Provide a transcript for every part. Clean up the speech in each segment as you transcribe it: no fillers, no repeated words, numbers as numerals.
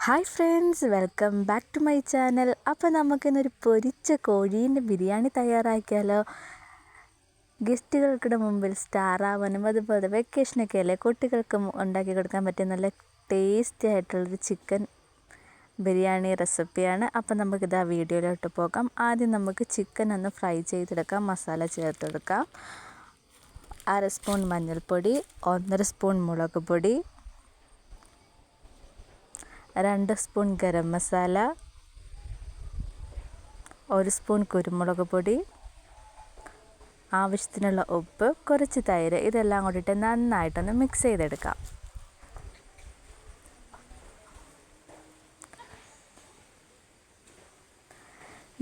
Hi friends, welcome back to my channel. അപ്പോൾ നമുക്കിന്നൊരു പൊരിച്ച കോഴീൻ്റെ ബിരിയാണി തയ്യാറാക്കിയാലോ? ഗസ്റ്റുകൾക്കിടെ മുമ്പിൽ സ്റ്റാറാവാനും അതുപോലെ വെക്കേഷനൊക്കെ അല്ലേ, കുട്ടികൾക്ക് ഉണ്ടാക്കി കൊടുക്കാൻ പറ്റിയ നല്ല ടേസ്റ്റി ആയിട്ടുള്ളൊരു ചിക്കൻ ബിരിയാണി റെസിപ്പിയാണ്. അപ്പോൾ നമുക്കിത് ആ വീഡിയോയിലോട്ട് പോകാം. ആദ്യം നമുക്ക് ചിക്കൻ ഒന്ന് ഫ്രൈ ചെയ്തെടുക്കാം. മസാല ചേർത്തെടുക്കാം. 1/2 സ്പൂൺ മഞ്ഞൾപ്പൊടി, 1.5 സ്പൂൺ മുളക് പൊടി, 2 സ്പൂൺ ഗരം മസാല, 1 സ്പൂൺ കുരുമുളക് പൊടി, ആവശ്യത്തിനുള്ള ഉപ്പ്, കുറച്ച് തൈര്, ഇതെല്ലാം കൂടിയിട്ട് നന്നായിട്ടൊന്ന് മിക്സ് ചെയ്തെടുക്കാം.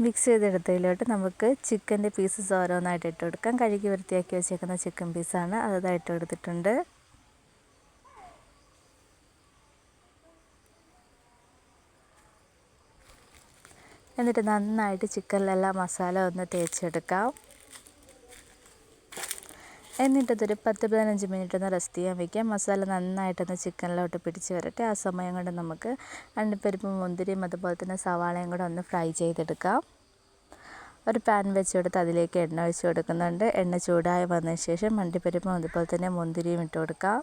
മിക്സ് ചെയ്തെടുത്തതിലോട്ട് നമുക്ക് ചിക്കൻ്റെ പീസസ് ഓരോന്നായിട്ട് ഇട്ട് കൊടുക്കാം. കഴുകി വൃത്തിയാക്കി വെച്ചേക്കുന്ന ചിക്കൻ പീസാണ്, അതായിട്ട് എടുത്തിട്ടുണ്ട്. എന്നിട്ട് നന്നായിട്ട് ചിക്കനിലെല്ലാം മസാല ഒന്ന് തേച്ചെടുക്കാം. എന്നിട്ടതൊരു 10-15 മിനിറ്റ് ഒന്ന് റെസ്റ്റ് ചെയ്യാൻ വയ്ക്കാം. മസാല നന്നായിട്ടൊന്ന് ചിക്കനിലോട്ട് പിടിച്ച് വരട്ടെ. ആ സമയം കൊണ്ട് നമുക്ക് അണ്ടിപ്പരിപ്പും മുന്തിരിയും അതുപോലെ തന്നെ സവാളയും കൂടെ ഒന്ന് ഫ്രൈ ചെയ്തെടുക്കാം. ഒരു പാൻ വെച്ച് കൊടുത്ത് അതിലേക്ക് എണ്ണ ഒഴിച്ച് കൊടുക്കുന്നുണ്ട്. എണ്ണ ചൂടായി വന്നതിന് ശേഷം അണ്ടിപ്പരിപ്പും അതുപോലെ തന്നെ മുന്തിരിയും ഇട്ട് കൊടുക്കാം.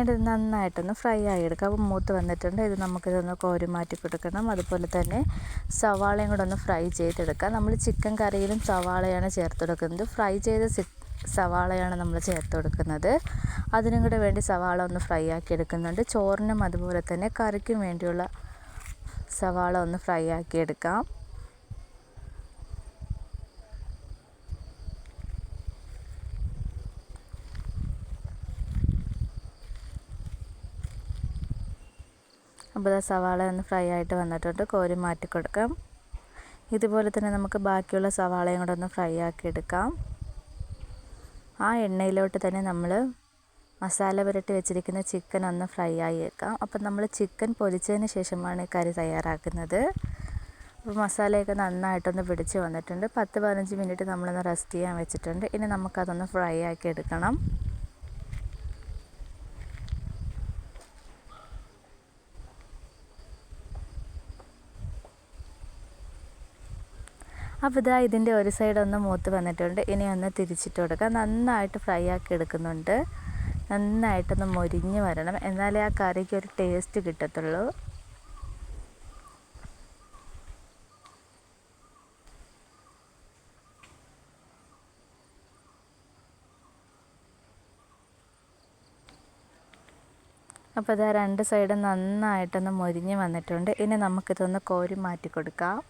എന്നിട്ട് നന്നായിട്ടൊന്ന് ഫ്രൈ ആയെടുക്കാം. അപ്പോൾ മൂത്ത് വന്നിട്ടുണ്ട്. ഇത് നമുക്കിതൊന്ന് കോരി മാറ്റി കൊടുക്കണം. അതുപോലെ തന്നെ സവാളയും കൂടെ ഒന്ന് ഫ്രൈ ചെയ്തെടുക്കാം. നമ്മൾ ചിക്കൻ കറിയിലും സവാളയാണ് ചേർത്ത് കൊടുക്കുന്നത്. ഫ്രൈ ചെയ്ത സവാളയാണ് നമ്മൾ ചേർത്ത് കൊടുക്കുന്നത്. അതിനും കൂടെ വേണ്ടി സവാള ഒന്ന് ഫ്രൈ ആക്കി എടുക്കുന്നുണ്ട്. ചോറിനും അതുപോലെ തന്നെ കറിക്കും വേണ്ടിയുള്ള സവാള ഒന്ന് ഫ്രൈ ആക്കി എടുക്കാം. അപ്പോൾ സവാള ഒന്ന് ഫ്രൈ ആയിട്ട് വന്നിട്ടുണ്ട്. കോരി മാറ്റി കൊടുക്കാം. ഇതുപോലെ തന്നെ നമുക്ക് ബാക്കിയുള്ള സവാളയും കൂടെ ഒന്ന് ഫ്രൈ ആക്കി എടുക്കാം. ആ എണ്ണയിലോട്ട് തന്നെ നമ്മൾ മസാല പുരട്ടി വെച്ചിരിക്കുന്ന ചിക്കൻ ഒന്ന് ഫ്രൈ ആയി വെക്കാം. അപ്പം നമ്മൾ ചിക്കൻ പൊരിച്ചതിന് ശേഷമാണ് കറി തയ്യാറാക്കുന്നത്. അപ്പോൾ മസാലയൊക്കെ നന്നായിട്ടൊന്ന് പിടിച്ച് വന്നിട്ടുണ്ട്. 10-15 മിനിറ്റ് നമ്മളൊന്ന് റെസ്റ്റ് ചെയ്യാൻ വെച്ചിട്ടുണ്ട്. ഇനി നമുക്കതൊന്ന് ഫ്രൈ ആക്കി എടുക്കണം. അപ്പോൾ ഇതിൻ്റെ ഒരു സൈഡ് ഒന്ന് മൂത്ത് വന്നിട്ടുണ്ട്. ഇനി ഒന്ന് തിരിച്ചിട്ട് കൊടുക്കാം. നന്നായിട്ട് ഫ്രൈ ആക്കി എടുക്കുന്നുണ്ട്. നന്നായിട്ടൊന്ന് മൊരിഞ്ഞ് വരണം, എന്നാലേ ആ കറിക്ക് ഒരു ടേസ്റ്റ് കിട്ടത്തുള്ളൂ. അപ്പോൾ 2 സൈഡും നന്നായിട്ടൊന്ന് മൊരിഞ്ഞ് വന്നിട്ടുണ്ട്. ഇനി നമുക്കിതൊന്ന് കോരി മാറ്റി കൊടുക്കാം.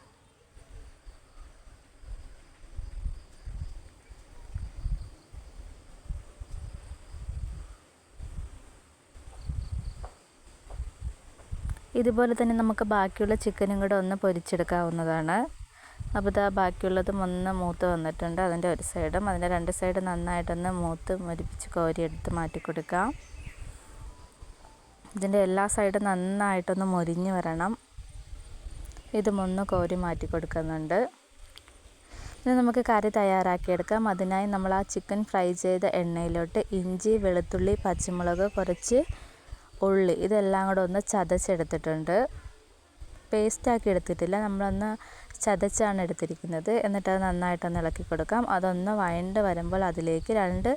ഇതുപോലെ തന്നെ നമുക്ക് ബാക്കിയുള്ള ചിക്കനും കൂടെ ഒന്ന് പൊരിച്ചെടുക്കാവുന്നതാണ്. അപ്പോൾ ബാക്കിയുള്ളതും ഒന്ന് മൂത്ത് വന്നിട്ടുണ്ട്. അതിൻ്റെ ഒരു സൈഡും അതിൻ്റെ 2 സൈഡും നന്നായിട്ടൊന്ന് മൂത്ത് മൊരിപ്പിച്ച് കോരിയെടുത്ത് മാറ്റി കൊടുക്കാം. ഇതിൻ്റെ എല്ലാ സൈഡും നന്നായിട്ടൊന്ന് മൊരിഞ്ഞ് വരണം. ഇതും ഒന്ന് കോരി മാറ്റി കൊടുക്കുന്നുണ്ട്. ഇനി നമുക്ക് കറി തയ്യാറാക്കിയെടുക്കാം. അതിനായി നമ്മൾ ആ ചിക്കൻ ഫ്രൈ ചെയ്ത എണ്ണയിലോട്ട് ഇഞ്ചി, വെളുത്തുള്ളി, പച്ചമുളക്, കുറച്ച് ഉള്ളി, ഇതെല്ലാം കൂടെ ഒന്ന് ചതച്ചെടുത്തിട്ടുണ്ട്. പേസ്റ്റാക്കി എടുത്തിട്ടില്ല, നമ്മളൊന്ന് ചതച്ചാണ് എടുത്തിരിക്കുന്നത്. എന്നിട്ട് അത് നന്നായിട്ടൊന്ന് ഇളക്കി കൊടുക്കാം. അതൊന്ന് വഴണ്ട് വരുമ്പോൾ അതിലേക്ക് 2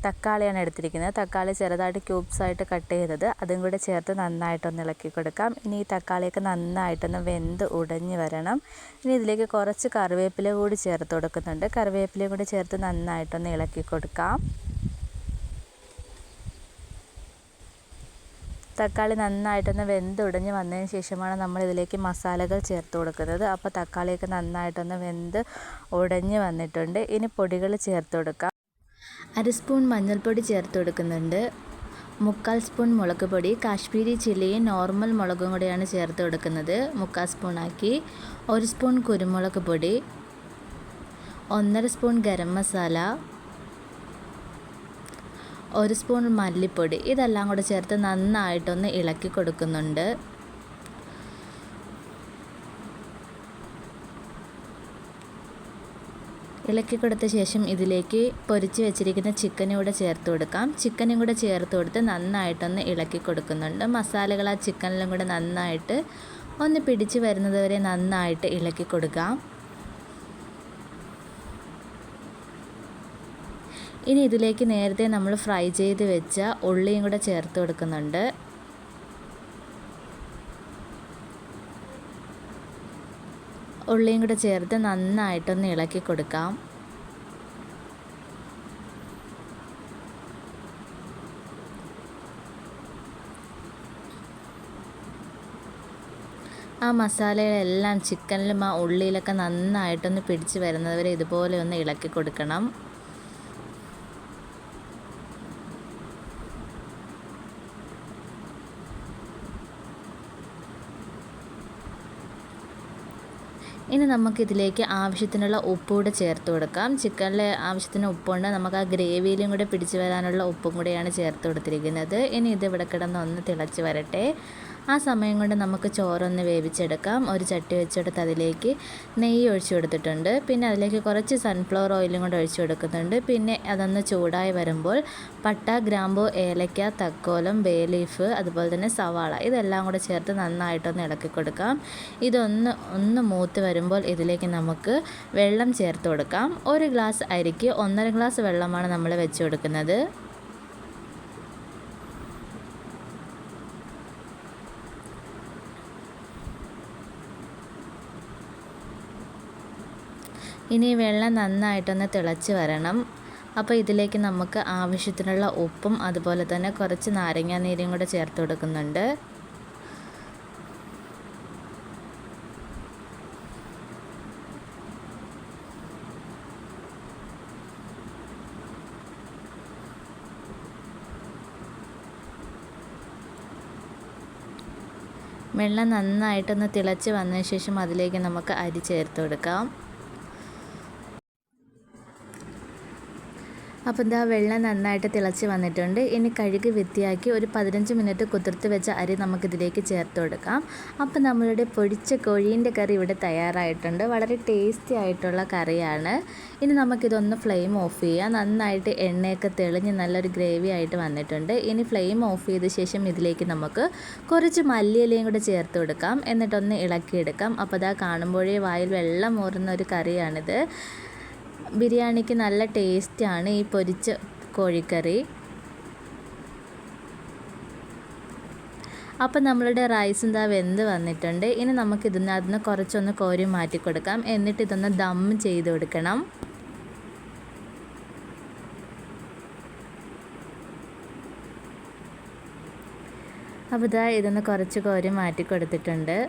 തക്കാളിയാണ് എടുത്തിരിക്കുന്നത്. തക്കാളി ചെറുതായിട്ട് ക്യൂബ്സായിട്ട് കട്ട് ചെയ്തത്, അതും കൂടെ ചേർത്ത് നന്നായിട്ടൊന്ന് ഇളക്കി കൊടുക്കാം. ഇനി ഈ തക്കാളിയൊക്കെ നന്നായിട്ടൊന്ന് വെന്ത് ഉടഞ്ഞ് വരണം. ഇനി ഇതിലേക്ക് കുറച്ച് കറിവേപ്പില കൂടി ചേർത്ത് കൊടുക്കുന്നുണ്ട്. കറിവേപ്പില കൂടി ചേർത്ത് നന്നായിട്ടൊന്ന് ഇളക്കി കൊടുക്കാം. തക്കാളി നന്നായിട്ടൊന്ന് വെന്തുടഞ്ഞ് വന്നതിന് ശേഷമാണ് നമ്മൾ ഇതിലേക്ക് മസാലകൾ ചേർത്ത് കൊടുക്കുന്നത്. അപ്പോൾ തക്കാളിയൊക്കെ നന്നായിട്ടൊന്ന് വെന്ത് ഉടഞ്ഞ് വന്നിട്ടുണ്ട്. ഇനി പൊടികൾ ചേർത്ത് കൊടുക്കാം. 1/2 സ്പൂൺ മഞ്ഞൾപ്പൊടി ചേർത്ത് കൊടുക്കുന്നുണ്ട്. 1/4 സ്പൂൺ മുളക് പൊടി, കാശ്മീരി ചില്ലിയും നോർമൽ മുളകും കൂടെയാണ് ചേർത്ത് കൊടുക്കുന്നത്. 1/4 സ്പൂണാക്കി. 1 സ്പൂൺ കുരുമുളക് പൊടി, 1.5 സ്പൂൺ ഗരം മസാല, 1 സ്പൂൺ മല്ലിപ്പൊടി, ഇതെല്ലാം കൂടെ ചേർത്ത് നന്നായിട്ടൊന്ന് ഇളക്കി കൊടുക്കുന്നുണ്ട്. ഇളക്കി കൊടുത്ത ശേഷം ഇതിലേക്ക് പൊരിച്ച് വെച്ചിരിക്കുന്ന ചിക്കനും കൂടെ ചേർത്ത് കൊടുക്കാം. ചിക്കനും കൂടെ ചേർത്ത് കൊടുത്ത് നന്നായിട്ടൊന്ന് ഇളക്കി കൊടുക്കുന്നുണ്ട്. മസാലകൾ ആ ചിക്കനിലും കൂടെ നന്നായിട്ട് ഒന്ന് പിടിച്ച് വരുന്നത് വരെ നന്നായിട്ട് ഇളക്കി കൊടുക്കാം. ഇനി ഇതിലേക്ക് നേരത്തെ നമ്മൾ ഫ്രൈ ചെയ്ത് വെച്ച ഉള്ളിയും കൂടെ ചേർത്ത് കൊടുക്കുന്നുണ്ട്. ഉള്ളിയും കൂടെ ചേർത്ത് നന്നായിട്ടൊന്ന് ഇളക്കി കൊടുക്കാം. ആ മസാലകളെല്ലാം ചിക്കനിലും ആ ഉള്ളിയിലൊക്കെ നന്നായിട്ടൊന്ന് പിടിച്ച് വരുന്നത് വരെ ഇതുപോലെ ഒന്ന് ഇളക്കി കൊടുക്കണം. ഇനി നമുക്കിതിലേക്ക് ആവശ്യത്തിനുള്ള ഉപ്പ് കൂടെ ചേർത്ത് കൊടുക്കാം. ചിക്കനിൽ ആവശ്യത്തിന് ഉപ്പുണ്ട്. നമുക്ക് ആ ഗ്രേവിയിലും കൂടെ പിടിച്ച് വരാനുള്ള ഉപ്പും കൂടെയാണ് ചേർത്ത് കൊടുത്തിരിക്കുന്നത്. ഇനി ഇത് ഇവിടെ കിടന്ന് ഒന്ന് തിളച്ച് വരട്ടെ. ആ സമയം കൊണ്ട് നമുക്ക് ചോറൊന്ന് വേവിച്ചെടുക്കാം. ഒരു ചട്ടി വെച്ചെടുത്ത് അതിലേക്ക് നെയ്യ് ഒഴിച്ചു കൊടുത്തിട്ടുണ്ട്. പിന്നെ അതിലേക്ക് കുറച്ച് സൺഫ്ലവർ ഓയിലും കൂടെ ഒഴിച്ചു കൊടുക്കുന്നുണ്ട്. പിന്നെ അതൊന്ന് ചൂടായി വരുമ്പോൾ പട്ട, ഗ്രാമ്പു, ഏലക്ക, തക്കോലം, ബേ ലീഫ്, അതുപോലെ തന്നെ സവാള ഇതെല്ലാം കൂടെ ചേർത്ത് നന്നായിട്ടൊന്ന് ഇളക്കി കൊടുക്കാം. ഇതൊന്ന് മൂത്ത് വരുമ്പോൾ ഇതിലേക്ക് നമുക്ക് വെള്ളം ചേർത്ത് കൊടുക്കാം. ഒരു ഗ്ലാസ് അരിക്ക് 1.5 ഗ്ലാസ് വെള്ളമാണ് നമ്മൾ വെച്ച് കൊടുക്കുന്നത്. ഇനി വെള്ളം നന്നായിട്ടൊന്ന് തിളച്ച് വരണം. അപ്പോൾ ഇതിലേക്ക് നമുക്ക് ആവശ്യത്തിനുള്ള ഉപ്പും അതുപോലെ തന്നെ കുറച്ച് നാരങ്ങാനീരും കൂടെ ചേർത്ത് കൊടുക്കുന്നുണ്ട്. വെള്ളം നന്നായിട്ടൊന്ന് തിളച്ച് വന്നതിന് ശേഷം അതിലേക്ക് നമുക്ക് അരി ചേർത്ത് കൊടുക്കാം. അപ്പോൾ ഇതാ വെള്ളം നന്നായിട്ട് തിളച്ച് വന്നിട്ടുണ്ട്. ഇനി കഴുകി വൃത്തിയാക്കി ഒരു 15 മിനിറ്റ് കുതിർത്ത് വെച്ച അരി നമുക്കിതിലേക്ക് ചേർത്ത് കൊടുക്കാം. അപ്പോൾ നമ്മളുടെ പൊടിച്ച കോഴീൻ്റെ കറി ഇവിടെ തയ്യാറായിട്ടുണ്ട്. വളരെ ടേസ്റ്റി ആയിട്ടുള്ള കറിയാണ്. ഇനി നമുക്കിതൊന്ന് ഫ്ലെയിം ഓഫ് ചെയ്യാം. നന്നായിട്ട് എണ്ണയൊക്കെ തെളിഞ്ഞ് നല്ലൊരു ഗ്രേവി ആയിട്ട് വന്നിട്ടുണ്ട്. ഇനി ഫ്ലെയിം ഓഫ് ചെയ്ത ശേഷം ഇതിലേക്ക് നമുക്ക് കുറച്ച് മല്ലിയിലയും കൂടെ ചേർത്ത് കൊടുക്കാം. എന്നിട്ടൊന്ന് ഇളക്കിയെടുക്കാം. അപ്പോൾ ഇതാ കാണുമ്പോഴേ വായിൽ വെള്ളം ഊറുന്ന ഒരു കറിയാണിത്. ബിരിയാണിക്ക് നല്ല ടേസ്റ്റാണ് ഈ പൊരിച്ച കോഴിക്കറി. അപ്പോൾ നമ്മളുടെ റൈസ് എന്താ വെന്ത് വന്നിട്ടുണ്ട്. ഇനി നമുക്ക് ഇതിനകത്ത് കുറച്ചൊന്ന് കോരി മാറ്റി കൊടുക്കാം. എന്നിട്ട് ഇതൊന്ന് ദം ചെയ്ത് കൊടുക്കണം. അപ്പോൾ ഇതാ ഇതൊന്ന് കുറച്ച് കോരി മാറ്റി കൊടുത്തിട്ടുണ്ട്.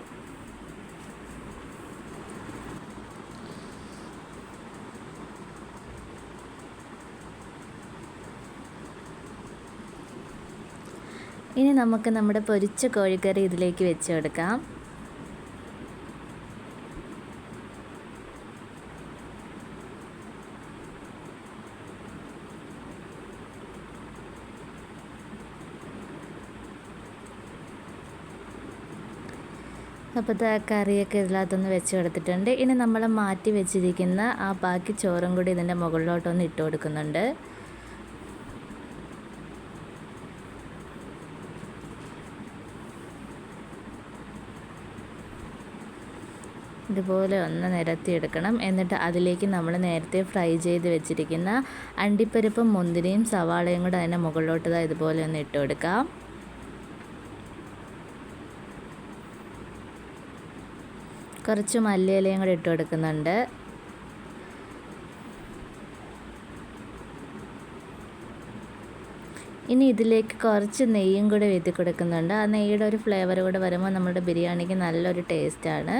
ഇനി നമുക്ക് നമ്മുടെ പൊരിച്ച കോഴിക്കറി ഇതിലേക്ക് വെച്ച് കൊടുക്കാം. അപ്പോൾ കറിയൊക്കെ ഇതിനകത്തൊന്ന് വെച്ച് കൊടുത്തിട്ടുണ്ട്. ഇനി നമ്മൾ മാറ്റി വെച്ചിരിക്കുന്ന ആ ബാക്കി ചോറും കൂടി ഇതിൻ്റെ മുകളിലോട്ടൊന്ന് ഇട്ട് കൊടുക്കുന്നുണ്ട്. ഇതുപോലെ ഒന്ന് നിരത്തിയെടുക്കണം. എന്നിട്ട് അതിലേക്ക് നമ്മൾ നേരത്തെ ഫ്രൈ ചെയ്ത് വെച്ചിരിക്കുന്ന അണ്ടിപ്പരിപ്പും മുന്തിരിയും സവാളയും കൂടെ അതിൻ്റെ മുകളിലോട്ട് ഇതുപോലെ ഒന്ന് ഇട്ട് കൊടുക്കാം. കുറച്ച് മല്ലിയിലയും കൂടെ ഇട്ട് കൊടുക്കുന്നുണ്ട്. ഇനി ഇതിലേക്ക് കുറച്ച് നെയ്യും കൂടെ വീത്തി കൊടുക്കുന്നുണ്ട്. ആ നെയ്യുടെ ഒരു ഫ്ലേവർ കൂടെ വരുമ്പോൾ നമ്മുടെ ബിരിയാണിക്ക് നല്ലൊരു ടേസ്റ്റാണ്.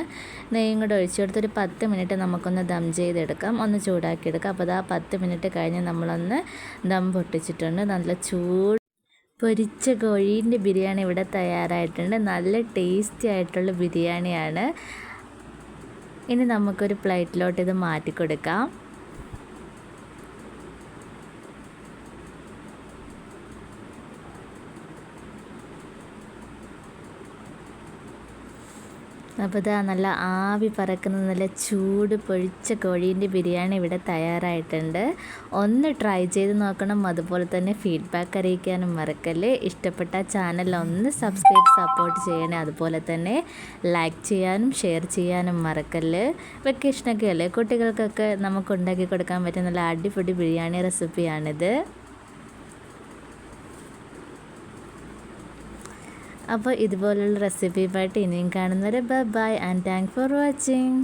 നെയ്യും കൂടെ ഒഴിച്ചു കൊടുത്ത് ഒരു 10 മിനിറ്റ് നമുക്കൊന്ന് ദം ചെയ്തെടുക്കാം. ഒന്ന് ചൂടാക്കിയെടുക്കാം. അപ്പോൾ ആ 10 മിനിറ്റ് കഴിഞ്ഞ് നമ്മളൊന്ന് ദം പൊട്ടിച്ചിട്ടുണ്ട്. നല്ല പൊരിച്ച കോഴീൻ്റെ ബിരിയാണി ഇവിടെ തയ്യാറായിട്ടുണ്ട്. നല്ല ടേസ്റ്റി ആയിട്ടുള്ള ബിരിയാണിയാണ്. ഇനി നമുക്കൊരു പ്ലേറ്റിലോട്ട് ഇത് മാറ്റി കൊടുക്കാം. അപ്പോൾ ഇതാ നല്ല ആവി പറക്കുന്ന നല്ല ചൂട് പൊഴിച്ച കോഴീൻ്റെ ബിരിയാണി ഇവിടെ തയ്യാറായിട്ടുണ്ട്. ഒന്ന് ട്രൈ ചെയ്ത് നോക്കണം. അതുപോലെ തന്നെ ഫീഡ്ബാക്ക് അറിയിക്കാനും മറക്കല്ലേ. ഇഷ്ടപ്പെട്ട ചാനൽ ഒന്ന് സബ്സ്ക്രൈബ് സപ്പോർട്ട് ചെയ്യണേ. അതുപോലെ തന്നെ ലൈക്ക് ചെയ്യാനും ഷെയർ ചെയ്യാനും മറക്കല്ലേ. വെക്കേഷനൊക്കെ അല്ലേ, കുട്ടികൾക്കൊക്കെ നമുക്ക് ഉണ്ടാക്കി കൊടുക്കാൻ പറ്റുന്ന നല്ല അടിപൊളി ബിരിയാണി റെസിപ്പിയാണിത്. അപ്പോൾ ഇതുപോലുള്ള റെസിപ്പിയുമായിട്ട് ഇനിയും കാണുന്നവരെ bye and thank for watching.